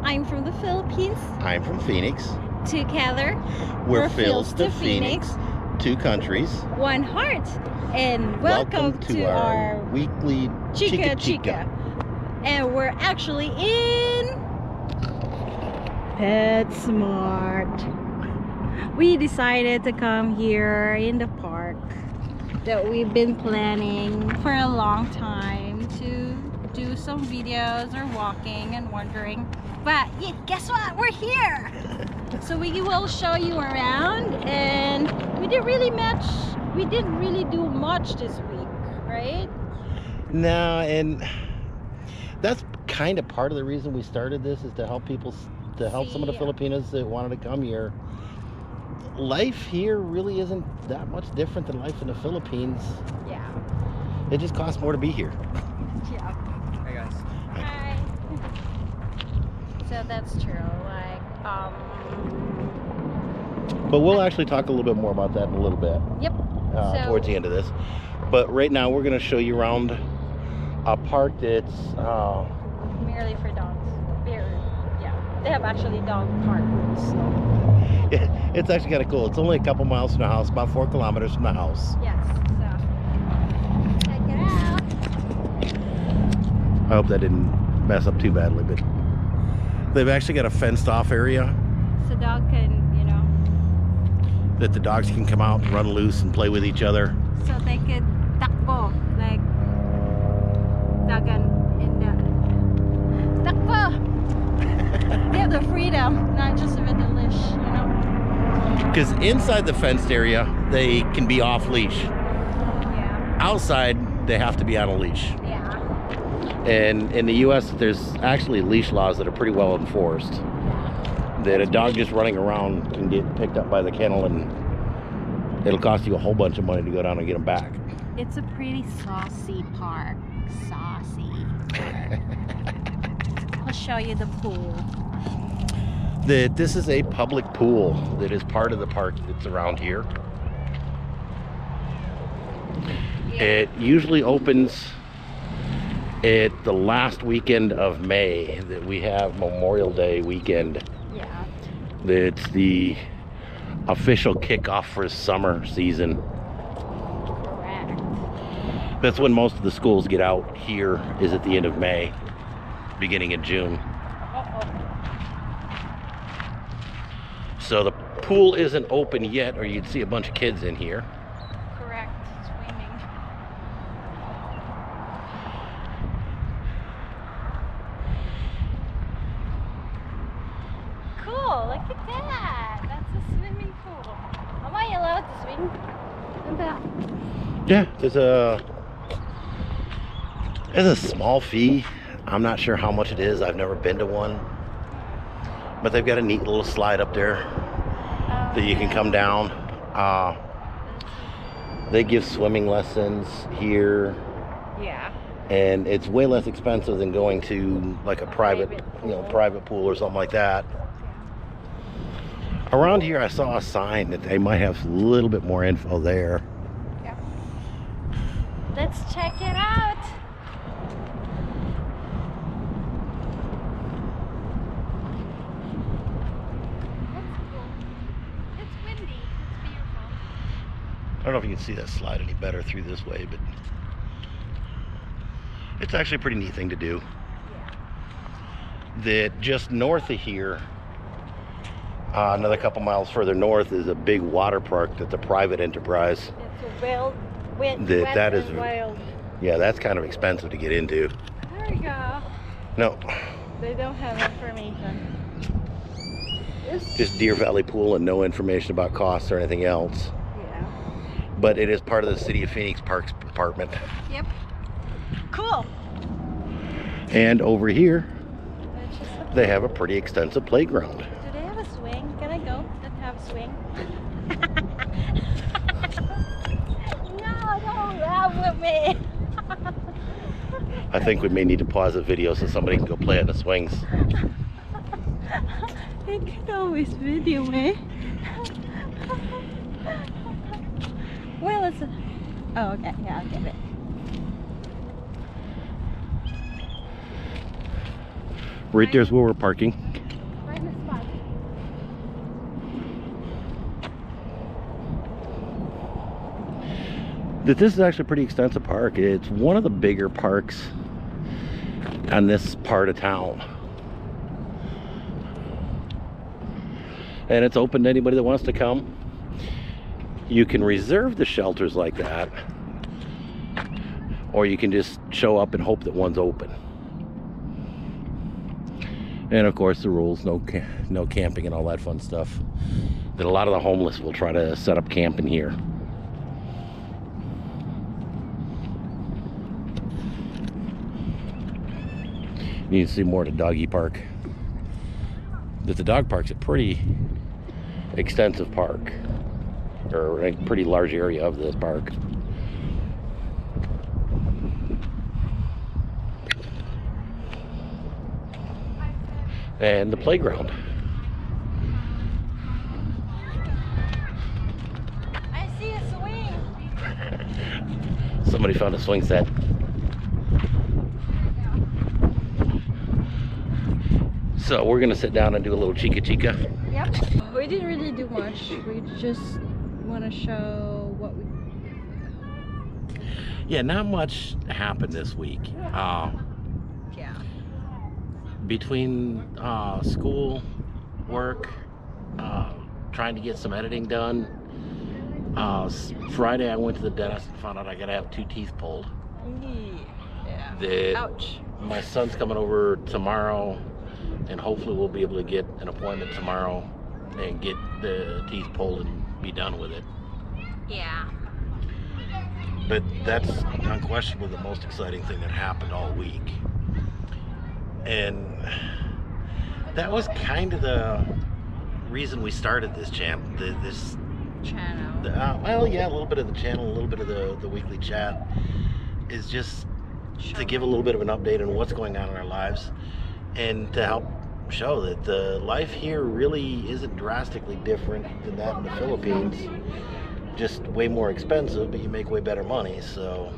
I'm from the Philippines. I'm from Phoenix. Together, We're Phils to Phoenix. 2 countries. One heart. And welcome to our weekly Chikka. And we're actually in PetSmart. We decided to come here in the park that we've been planning for a long time to do some videos or walking and wandering. But yeah, guess what? We're here! So we will show you around, and we didn't really do much this week, right? No, and that's kind of part of the reason we started this, is to help people, to help some of the Filipinos that wanted to come here. Life here really isn't that much different than life in the Philippines. Yeah. It just costs more to be here. Yeah. Hey guys. Hi. So that's true. But we'll actually talk a little bit more about that in a little bit. Yep. Towards the end of this. But right now we're going to show you around a park that's merely for dogs. Yeah. They have actually dog park rules. So. It's actually kind of cool. It's only a couple miles from the house, about 4 kilometers from the house. Yes. So check it out. I hope that didn't mess up too badly, but they've actually got a fenced off area. So dog can, that the dogs can come out and run loose and play with each other. So they could takbo, like dagan in the takbo. They have the freedom, not just with the leash, Because inside the fenced area, they can be off leash. Yeah. Outside, they have to be on a leash. Yeah. And in the US, there's actually leash laws that are pretty well enforced. That a dog just running around can get picked up by the kennel, and it'll cost you a whole bunch of money to go down and get them back. It's a pretty saucy park. Saucy. I'll show you the pool. This is a public pool that is part of the park that's around here. Yeah. It usually opens at the last weekend of May, that we have Memorial Day weekend. Yeah. It's the official kickoff for summer season. Correct. That's when most of the schools get out here, is at the end of May, beginning of June. So the pool isn't open yet, or you'd see a bunch of kids in here. Correct. Swimming. Cool. Look at that. That's a swimming pool. Am I allowed to swim in that? Yeah, there's a small fee. I'm not sure how much it is. I've never been to one. But they've got a neat little slide up there that you can come down. They give swimming lessons here. Yeah. And it's way less expensive than going to like a private pool or something like that. Around here I saw a sign that they might have a little bit more info there. Yeah. Let's check it out. I don't know if you can see that slide any better through this way, but it's actually a pretty neat thing to do. Yeah. That just north of here, another couple miles further north, is a big water park that's a private enterprise. It's a wild. Yeah, that's kind of expensive to get into. There we go. No. They don't have information. Just Deer Valley Pool and no information about costs or anything else. But it is part of the City of Phoenix Parks Department. Yep. Cool. And over here, they have a pretty extensive playground. Do they have a swing? Can I go and have a swing? No, don't laugh with me. I think we may need to pause the video so somebody can go play on the swings. You can always video me. Well, it's oh, okay, yeah, I'll get it. Right there's where we're parking. Find a spot. This is actually a pretty extensive park. It's one of the bigger parks on this part of town. And it's open to anybody that wants to come. You can reserve the shelters like that, or you can just show up and hope that one's open. And of course the rules, no camping and all that fun stuff that a lot of the homeless will try to set up camp in here. You can see more at the doggy park. But the dog park's a pretty extensive park, or a pretty large area of this park. And the playground. I see a swing. Somebody found a swing set. So we're gonna sit down and do a little Chikka. Yep. We didn't really do much. We just want to show what we. Yeah, not much happened this week. Yeah. Between school, work, trying to get some editing done. Friday I went to the dentist and found out I gotta have 2 teeth pulled. Yeah. Ouch. My son's coming over tomorrow, and hopefully we'll be able to get an appointment tomorrow and get the teeth pulled and be done with it. Yeah. But that's unquestionably the most exciting thing that happened all week. And that was kind of the reason we started this channel. Well, yeah, a little bit of the channel, a little bit of the weekly chat is just to give a little bit of an update on what's going on in our lives, and to help show that the life here really isn't drastically different than that in the Philippines. Just way more expensive, but you make way better money. So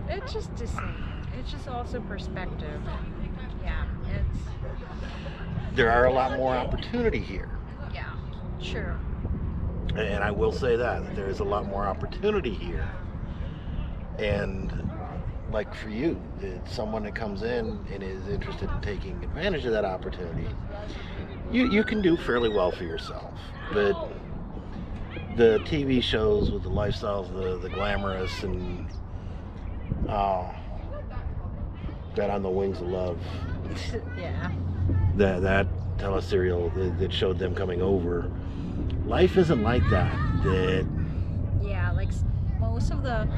it's just the same. It's just also perspective. Yeah, there are a lot more opportunity here. Yeah, sure. And I will say that there is a lot more opportunity here. And like for you, it's someone that comes in and is interested in taking advantage of that opportunity, you can do fairly well for yourself. But the TV shows with the lifestyles, the glamorous, and that On the Wings of Love. Yeah. That teleserial that showed them coming over. Life isn't like that. Yeah, like most of the.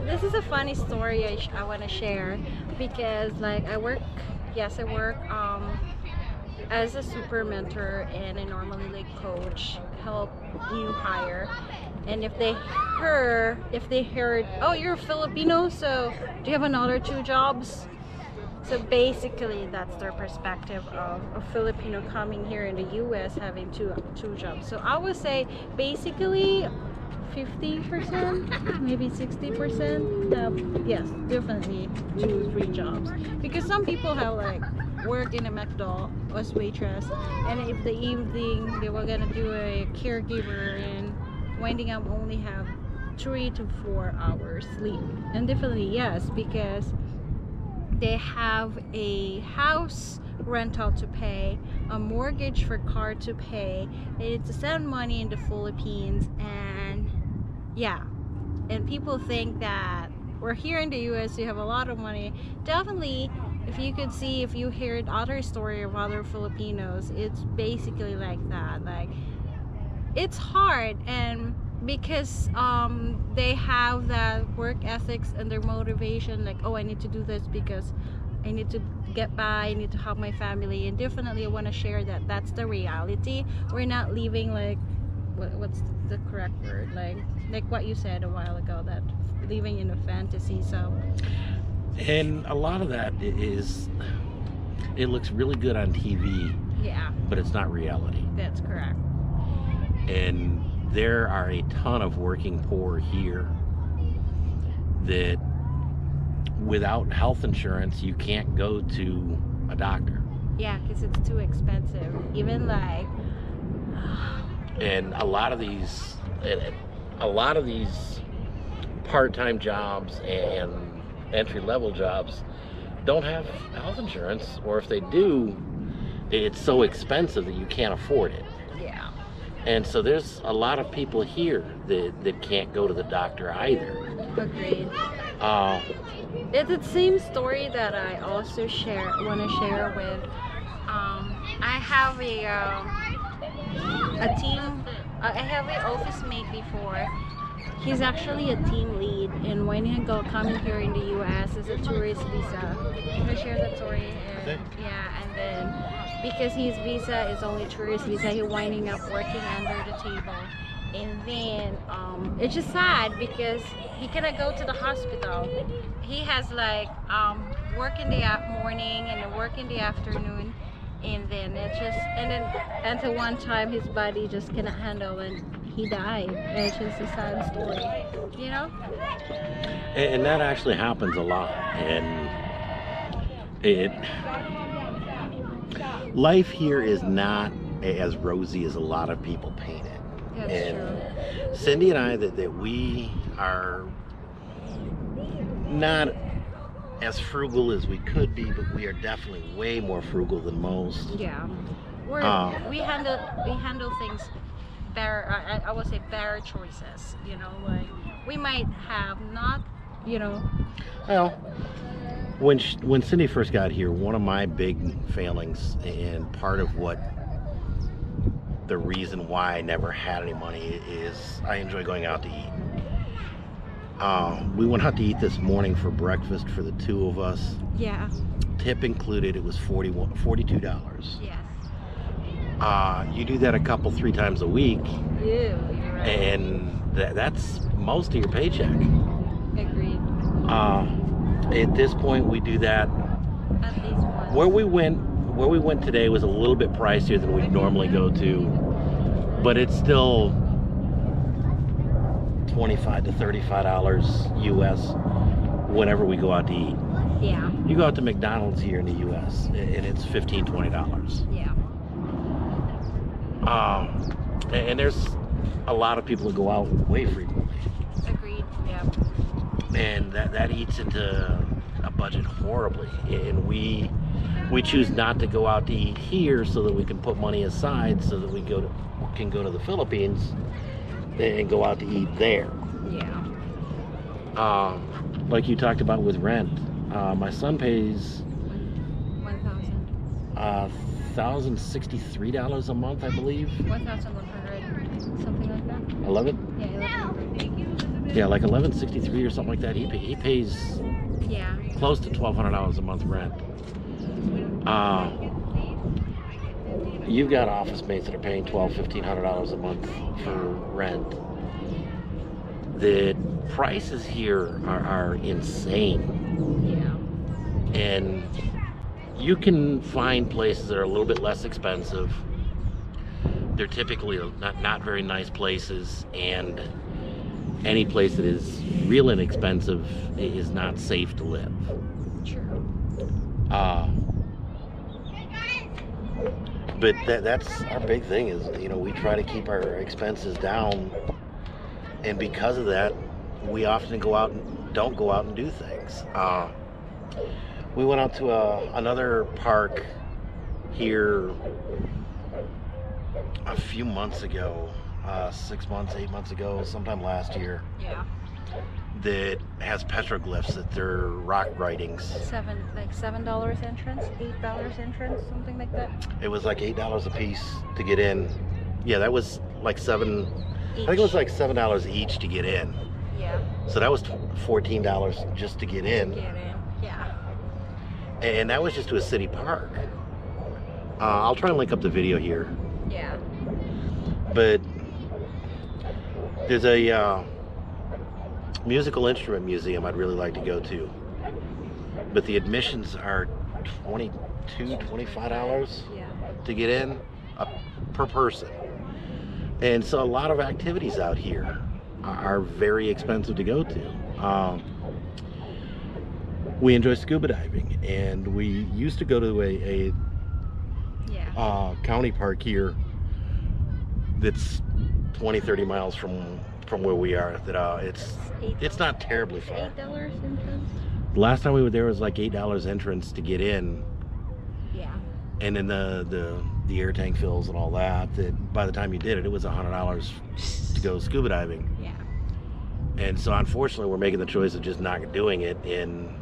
This is a funny story I want to share, because like I work as a super mentor, and I normally like coach, help new hire. And if they heard, oh, you're Filipino, so do you have another 2 jobs? So basically that's their perspective of a Filipino coming here in the US having two jobs. So I would say basically 50%, maybe 60%. Yes, definitely 2-3 jobs, because some people have like work in a McDo as waitress, and if the evening they were gonna do a caregiver, and winding up only have 3 to 4 hours sleep. And definitely yes, because they have a house rental to pay, a mortgage for car to pay, they need to send money in the Philippines. And yeah, and people think that we're here in the US, you have a lot of money. Definitely, if you could see, if you heard other story of other Filipinos, it's basically like that. Like, it's hard, and because they have that work ethics and their motivation, like, oh, I need to do this because I need to get by, I need to help my family. And definitely I want to share that that's the reality. We're not living like, what's the correct word, like what you said a while ago, that living in a fantasy. So, and a lot of that is, it looks really good on TV, yeah, but it's not reality. That's correct. And there are a ton of working poor here that without health insurance, you can't go to a doctor. Yeah, because it's too expensive. Even like, And a lot of these part-time jobs and entry-level jobs don't have health insurance, or if they do, it's so expensive that you can't afford it. yeah, And so there's a lot of people here that can't go to the doctor either. agreed. Uh, It's the same story that I also want to share with. I have a team. I have an office mate before. He's actually a team lead, and when he coming here in the U.S. as a tourist visa, can I share that story? And, yeah, and then because his visa is only tourist visa, he winding up working under the table, and then it's just sad because he cannot go to the hospital. He has like work in the morning and then work in the afternoon, and then until one time his body just cannot handle and he died. It's just a sad story, you know. and that actually happens a lot. And life here is not as rosy as a lot of people paint it. That's And true. Cindy and I, that we are not as frugal as we could be, but we are definitely way more frugal than most. Yeah, we handle things better. I would say better choices. You know, like we might have not. You know. Well, when Cindy first got here, one of my big failings, and part of what the reason why I never had any money, is I enjoy going out to eat. We went out to eat this morning for breakfast for the two of us. Yeah. Tip included, it was $42. Yes. You do that three times a week, Ew, you're right. and that's most of your paycheck. Agreed. At this point, we do that. At least once. Where we went today was a little bit pricier than we'd normally go to, but it's still $25 to $35 US whenever we go out to eat. Yeah. You go out to McDonald's here in the US and it's $15, $20. Yeah. And there's a lot of people that go out way frequently. Agreed. Yeah. And that eats into a budget horribly. And we choose not to go out to eat here so that we can put money aside so that we can go to the Philippines and go out to eat there. Yeah. Like you talked about with rent. My son pays 1,000. $1,063 a month, I believe. 1,100, something like that. 11? Yeah, 1,100. Yeah, like 1163 or something like that. He pays Yeah. close to $1,200 a month rent. You've got office mates that are paying $1,200-$1,500 a month for rent. The prices here are insane. Yeah. And you can find places that are a little bit less expensive. They're typically not very nice places, and any place that is real inexpensive is not safe to live. True. But that's our big thing is, we try to keep our expenses down, and because of that, we often don't go out and do things. We went out to another park here a few months ago, 6 months, 8 months ago, sometime last year, Yeah. that has petroglyphs that they're rock writings. $7 entrance, $8 entrance, something like that. It was like $8 a piece to get in. Yeah, that was like $7. I think it was like $7 each to get in. Yeah. So that was $14 just to get in. Get in. Yeah. And that was just to a city park. I'll try and link up the video here. Yeah. But there's a musical instrument museum I'd really like to go to. But the admissions are $22, $25 Yeah. to get in per person. And so a lot of activities out here are very expensive to go to. we enjoy scuba diving, and we used to go to a county park here that's 20-30 miles from where we are. That it's not terribly far. $8 entrance. The last time we were there was like $8 entrance to get in. Yeah. And then the air tank fills and all that. That by the time you did it, it was $100 to go scuba diving. Yeah. And so unfortunately, we're making the choice of just not doing it. And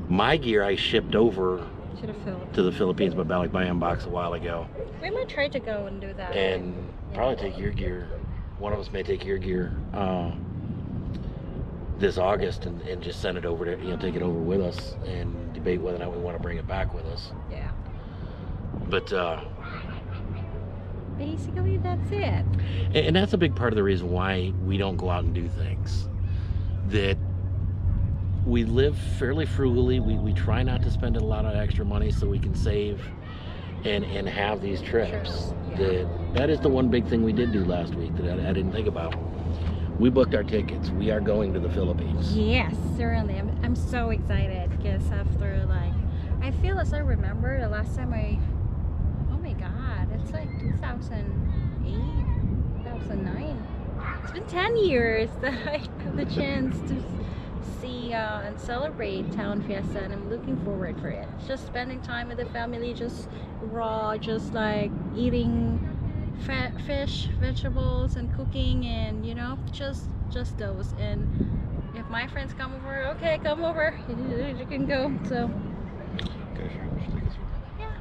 my gear I shipped over to the Philippines, but like my inbox a while ago. We might try to go and do that. And probably take your gear. One of us may take your gear this August and just send it over to, take it over with us and debate whether or not we want to bring it back with us. Yeah. But basically that's it. And that's a big part of the reason why we don't go out and do things. That we live fairly frugally. We try not to spend a lot of extra money so we can save and have these trips. Yeah. That is the one big thing we did do last week that I didn't think about. We booked our tickets. We are going to the Philippines. Yes, certainly. I'm so excited because after I feel as I remember the last time oh my God, it's like 2008, 2009. It's been 10 years that I have the chance to see and celebrate Town Fiesta, and I'm looking forward for it. Just spending time with the family, just raw, just like eating fish, vegetables, and cooking, and just those. And if my friends come over, okay, come over, you can go. So yeah,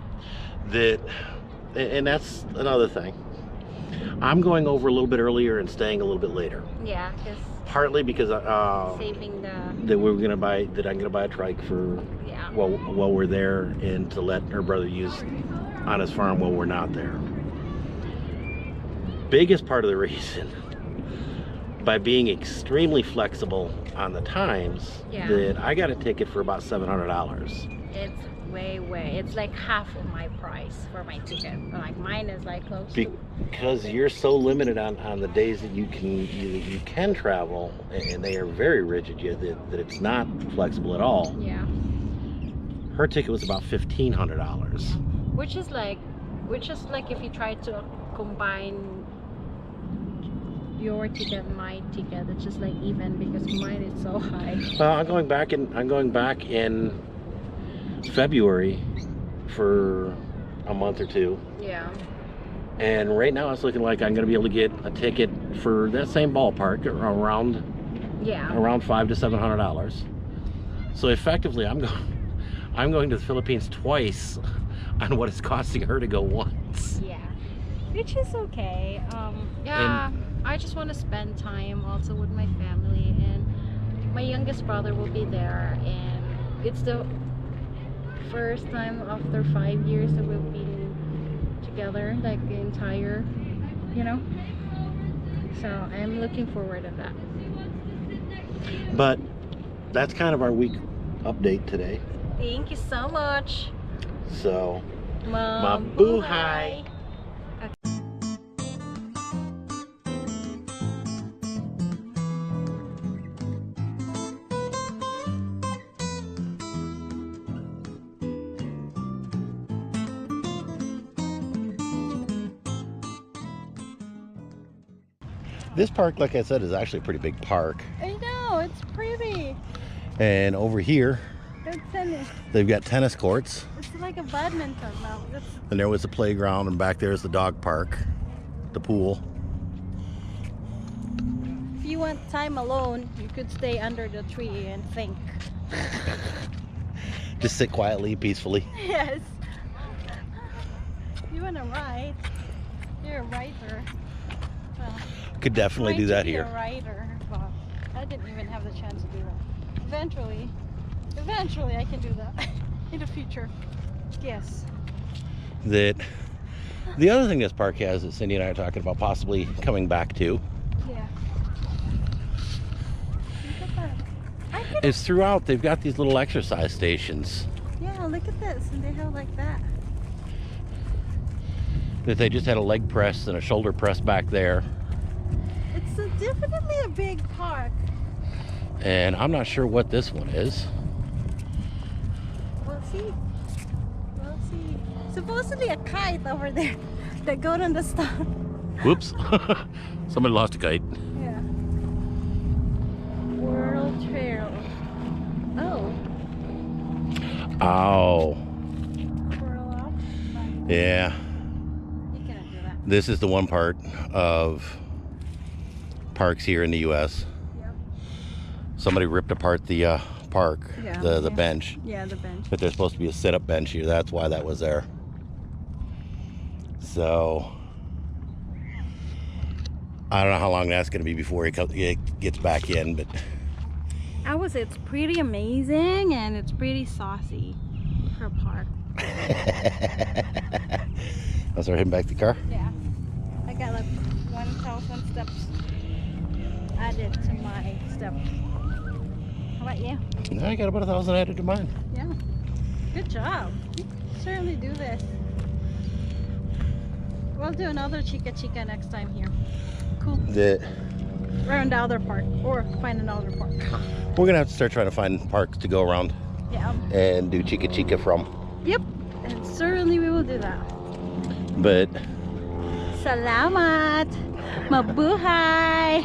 and that's another thing. I'm going over a little bit earlier and staying a little bit later. Yeah, because partly because saving that I'm gonna buy a trike for while we're there, and to let her brother use on his farm while we're not there. Biggest part of the reason, by being extremely flexible on the times, that I got a ticket for about $700. It's way, it's like half of my price for my ticket. Like mine is like close because you're so limited on the days that you can travel, and they are very rigid that it's not flexible at all. Yeah. Her ticket was about $1,500. Which is like if you try to combine your ticket and my ticket, it's just like even, because mine is so high. Well, I'm going back in February for a month or two. Yeah. And right now it's looking like I'm going to be able to get a ticket for that same ballpark around $500 to $700. So effectively, I'm going to the Philippines twice on what it's costing her to go once. Yeah, which is okay. I just want to spend time also with my family, and my youngest brother will be there, and it's the first time after 5 years that we've been together, like the entire, so I'm looking forward to that. But that's kind of our week update today. Thank you so much. So Mabuhay. This park, like I said, is actually a pretty big park. I know, it's pretty. And over here, they've got tennis courts. It's like a badminton now. And there was the playground, and back there is the dog park, the pool. If you want time alone, you could stay under the tree and think. Just sit quietly, peacefully. Yes. You want to write? You're a writer. Well, could definitely do that here. A writer, but I didn't even have the chance to do that. Eventually I can do that in the future. Yes. The other thing this park has that Cindy and I are talking about possibly coming back to. Yeah. Look at that. Is throughout they've got these little exercise stations. Yeah, look at this, and they have like that. That they just had a leg press and a shoulder press back there. It's definitely a big park. And I'm not sure what this one is. see. We'll see. Supposedly a kite over there that goes on the stone. Whoops. Somebody lost a kite. Yeah. World Trail. Oh. Ow. Twirl up. Yeah. You cannot do that. This is the one part of parks here in the U.S. Yep. Somebody ripped apart the park, Yeah, the yeah. bench. Yeah, the bench. But there's supposed to be a sit-up bench here. That's why that was there. So I don't know how long that's going to be before it gets back in, but I would say it's pretty amazing and it's pretty saucy for a park. I'll start heading back to the car. Yeah. I got like 1,000 steps added to my step. How about you? I got about 1,000 added to mine. Yeah. Good job. You certainly do this. We'll do another Chikka next time here. Cool. Around the other park or find another park. We're gonna have to start trying to find parks to go around. Yeah. And do Chikka from. Yep. And certainly we will do that. But Salamat. Mabuhay.